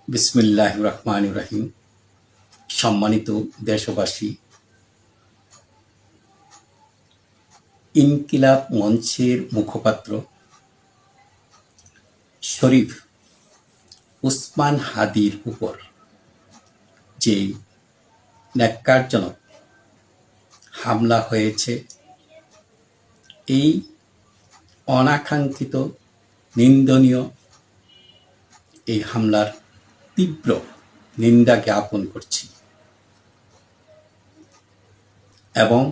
বিসমিল্লাহির রহমানির রহিম। সম্মানিত দেশবাসী, ইনকিলাব মঞ্চের মুখপাত্র শরীফ উসমান হাদির উপর যে ন্যাক্কারজনক হামলা হয়েছে, এই অনাকাঙ্ক্ষিত নিন্দনীয় এই হামলার তীব্র নিন্দা জ্ঞাপন করছি এবং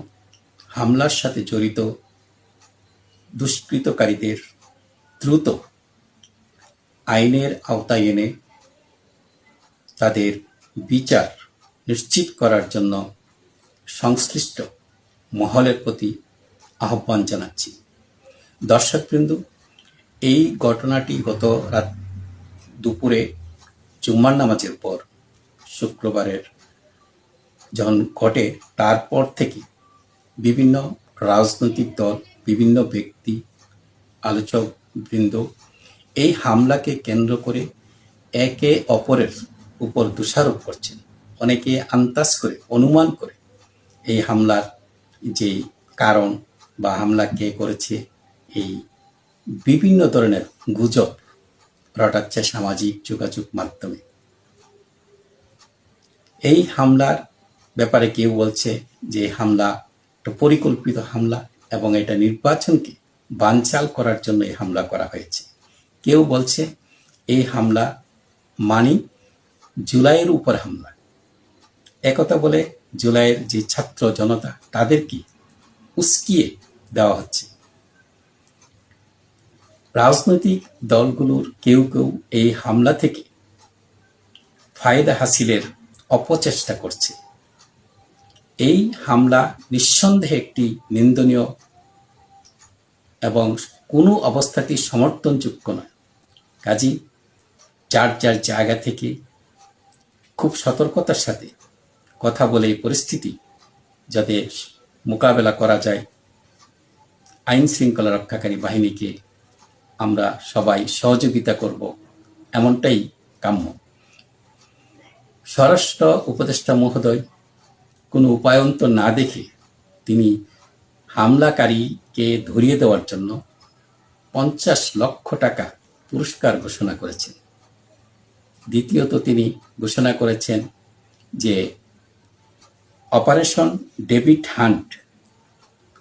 হামলার সাথে জড়িত দুষ্কৃতকারীদের দ্রুত আইনের আওতায় এনে তাদের বিচার নিশ্চিত করার জন্য সংশ্লিষ্ট মহলের প্রতি আহ্বান জানাচ্ছি। দর্শকবৃন্দ, এই ঘটনাটি গত রাত দুপুরে জুম্মার নামাজের পর শুক্রবারের যখন ঘটে, তারপর থেকে বিভিন্ন রাজনৈতিক দল, বিভিন্ন ব্যক্তি, আলোচক বৃন্দ এই হামলাকে কেন্দ্র করে একে অপরের উপর দোষারোপ করছেন। অনেকে আন্দাজ করে, অনুমান করে এই হামলার যে কারণ বা হামলা কে করেছে, এই বিভিন্ন ধরনের গুজব রটাচ্ছে সামাজিক যোগাযোগ মাধ্যমে। এই হামলার ব্যাপারে কেউ বলছে যে হামলা একটা পরিকল্পিত হামলা এবং এটা নির্বাচনকে বানচাল করার জন্য এই হামলা করা হয়েছে। কেউ বলছে এই হামলা মানে জুলাইয়ের উপর হামলা। একথা বলে জুলাইয়ের যে ছাত্র জনতা তাদেরকে উস্কিয়ে দেওয়া হচ্ছে। রাজনৈতিক দলগুলোর কেউ কেউ এই হামলা থেকে ফায়দা হাসিলের অপচেষ্টা করছে। এই হামলা নিঃসন্দেহে একটি নিন্দনীয় এবং কোনো অবস্থাতেই সমর্থনযোগ্য নয়। কাজী যার যার জায়গা থেকে খুব সতর্কতার সাথে কথা বলে এই পরিস্থিতি যাতে মোকাবেলা করা যায়, আইন শৃঙ্খলা রক্ষাকারী বাহিনীকে আমরা সবাই সহযোগিতা করব, এমনটাই কাম্য। স্বরাষ্ট্র উপদেষ্টা মহোদয় কোনো উপায়ন্তর না দেখে তিনি হামলাকারীকে ধরিয়ে দেওয়ার জন্য 50 লক্ষ টাকা পুরস্কার ঘোষণা করেছেন। দ্বিতীয়ত তিনি ঘোষণা করেছেন যে অপারেশন ডেভিড হান্ট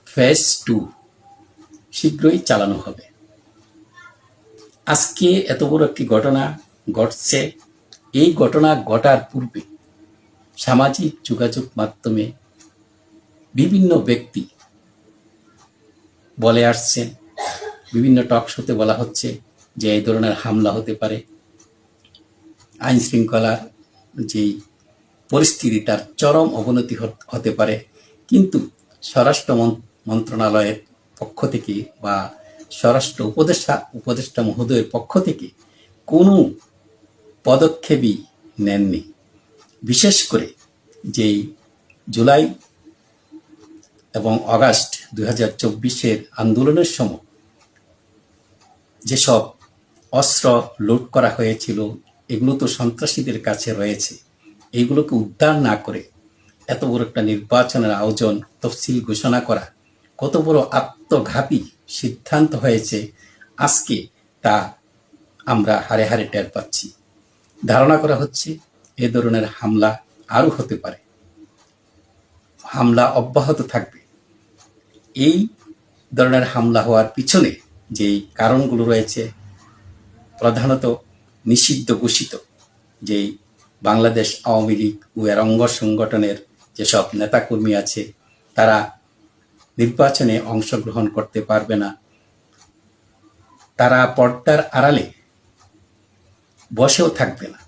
ফেজ 2 শীঘ্রই চালানো হবে। আজকে এত বড় একটি ঘটনা ঘটছে। এই ঘটনা ঘটার পূর্বে সামাজিক যোগাযোগ মাধ্যমে বিভিন্ন ব্যক্তি বলে আসছেন, বিভিন্ন টক শোতে বলা হচ্ছে যে এই ধরনের হামলা হতে পারে, আইন শৃঙ্খলার যে পরিস্থিতি তার চরম অবনতি হতে পারে। কিন্তু স্বরাষ্ট্র মন্ত্রণালয়ের পক্ষ থেকে বা স্বরাষ্ট্র উপদেষ্টা মহোদয়ের পক্ষ থেকে কোনো পদক্ষেপই নেননি। বিশেষ করে যেই জুলাই এবং আগস্ট 2024 আন্দোলনের সময় যেসব অস্ত্র লুট করা হয়েছিল, এগুলো তো সন্ত্রাসীদের কাছে রয়েছে। এইগুলোকে উদ্ধার না করে এত বড় একটা নির্বাচনের আয়োজন, তফসিল ঘোষণা করা কত বড় আত্মঘাতী সিদ্ধান্ত হয়েছে আজকে তা আমরা হারে হারে টের পাচ্ছি। ধারণা করা হচ্ছে এ ধরনের হামলা আরও হতে পারে, হামলা অব্যাহত থাকবে। এই ধরনের হামলা হওয়ার পিছনে যেই কারণগুলো রয়েছে, প্রধানত নিষিদ্ধ ঘোষিত যেই বাংলাদেশ আওয়ামী লীগ ও এর অঙ্গ সংগঠনের যেসব নেতাকর্মী আছে, তারা নির্বাচনে অংশগ্রহণ করতে পারবে না। তারা পর্দার আড়ালে বসেও থাকবে না,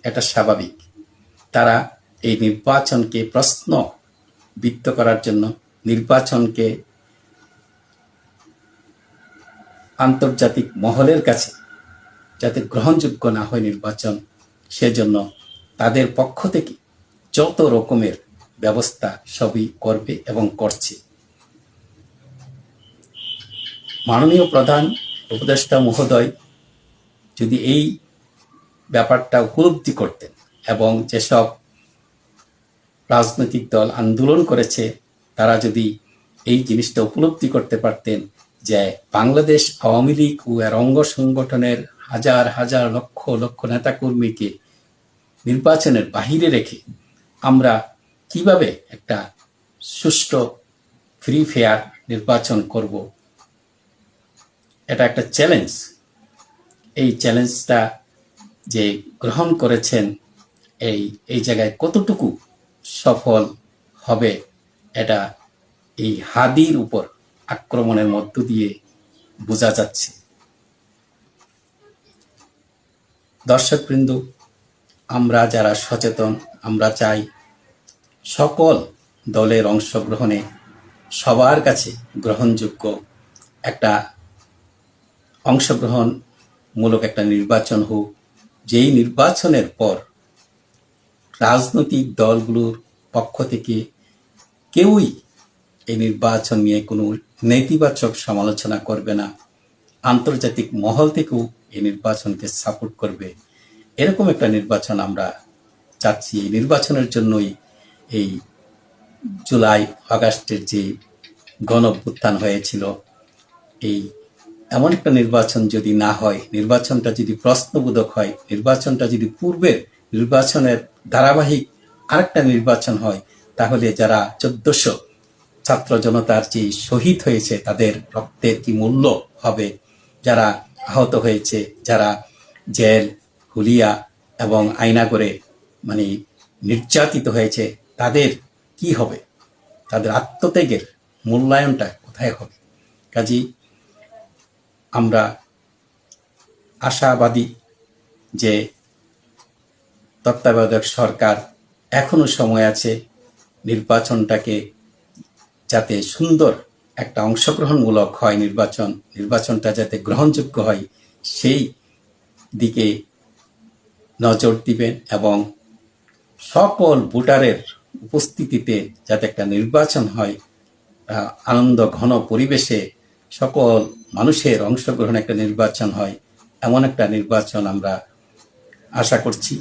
এটা স্বাভাবিক। তারা এই নির্বাচনকে প্রশ্নবিদ্ধ করার জন্য, নির্বাচনকে আন্তর্জাতিক মহলের কাছে যাতে গ্রহণযোগ্য না হয় নির্বাচন, সেজন্য তাদের পক্ষ থেকে যত রকমের ব্যবস্থা সবই করবে এবং করছে। মাননীয় প্রধান উপদেষ্টা মহোদয় যদি এই ব্যাপারটা উপলব্ধি করতেন এবং যেসব রাজনৈতিক দল আন্দোলন করেছে তারা যদি এই জিনিসটা উপলব্ধি করতে পারতেন যে বাংলাদেশ আওয়ামী লীগ ও এর অঙ্গ সংগঠনের হাজার হাজার লক্ষ লক্ষ নেতাকর্মীকে নির্বাচনের বাহিরে রেখে আমরা কিভাবে একটা সুষ্ঠু ফ্রি ফেয়ার নির্বাচন করব, এটা একটা চ্যালেঞ্জ। এই চ্যালেঞ্জটা যে গ্রহণ করেছেন এই জায়গায় কতটুকু সফল হবে এটা এই হাদির উপর আক্রমণের মধ্য দিয়ে বোঝা যাচ্ছে। দর্শকবৃন্দ, আমরা যারা সচেতন, আমরা চাই সকল দলের অংশগ্রহণে সবার কাছে গ্রহণযোগ্য একটা অংশগ্রহণমূলক একটা নির্বাচন হোক, যেই নির্বাচনের পর রাজনৈতিক দলগুলোর পক্ষ থেকে কেউই এই নির্বাচন নিয়ে কোনো নেতিবাচক সমালোচনা করবে না, আন্তর্জাতিক মহল থেকেও এই নির্বাচনকে সাপোর্ট করবে। এরকম একটা নির্বাচন আমরা চাচ্ছি। এই নির্বাচনের জন্যই এই জুলাই আগস্টের যে গণঅভ্যুত্থান হয়েছিল, এই এমন একটা নির্বাচন যদি না হয়, নির্বাচনটা যদি প্রশ্নবোধক হয়, নির্বাচনটা যদি পূর্বের নির্বাচনের ধারাবাহিক আরেকটা নির্বাচন হয়, তাহলে যারা 1400 ছাত্র জনতার যে শহীদ হয়েছে তাদের রক্তের কি মূল্য হবে, যারা আহত হয়েছে, যারা জেল, হুলিয়া এবং আয়নাগরে মানে নির্যাতিত হয়েছে, তাদের কি হবে, তাদের আত্মত্যাগের মূল্যায়নটা কোথায় হবে? কাজী আমরা আশাবাদী যে তত্ত্বাবধায়ক সরকার এখনো সময় আছে নির্বাচনটাকে যাতে সুন্দর একটা অংশগ্রহণমূলক হয়, নির্বাচনটা যাতে গ্রহণযোগ্য হয় সেই দিকে নজর দিবেন এবং সকল ভোটারের উপস্থিতিতে যাতে একটা নির্বাচন হয়, আনন্দ ঘন পরিবেশে সকল মানুষের অংশগ্রহণ একটা নির্বাচন হয়, এমন একটা নির্বাচন আমরা আশা করছি।